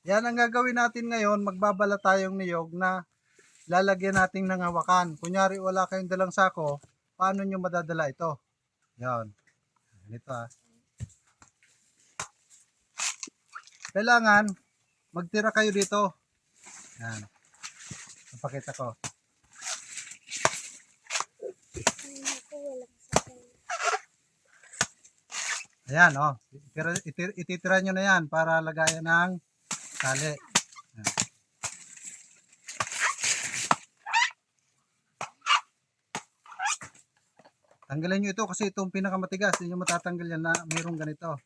Yan ang gagawin natin ngayon, magbabala tayong niyog na lalagyan natin ng hawakan. Kunyari wala kayong dalang sako, paano nyo madadala ito? Yan. Ganito Kailangan magtira kayo dito. Yan. Napakita ko. Ayan, ititira nyo na yan para lagayan ng tali. Ayan. Tanggalin nyo ito kasi itong pinakamatigas. Hindi nyo matatanggal yan na mayroong ganito.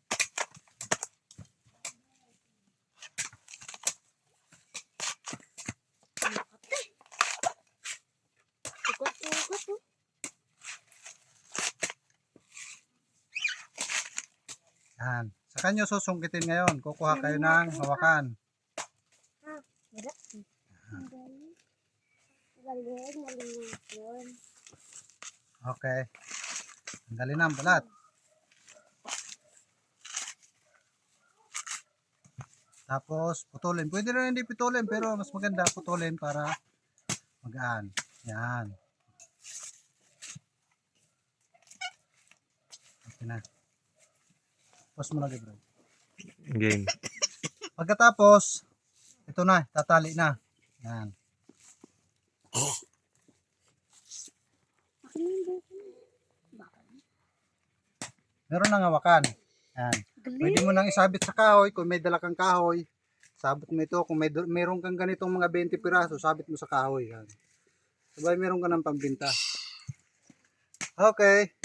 Yan. Sa kanyo susungkitin ngayon. Kukuha kayo ng hawakan. Okay. Tanggalin na ang balat. Tapos putulin. Pwede rin hindi putulin pero mas maganda putulin para magaan. Yan. Okay na. Tapos mo lagi bro. Game. Pagkatapos, ito na, tatali na. Yan. Meron nang hawakan. Yan. Pwede mo nang isabit sa kahoy kung may dala kang kahoy. Sabit mo ito. Kung meron kang ganitong mga 20 piraso, sabit mo sa kahoy. Yan. Sabay meron ka ng pambinta. Okay.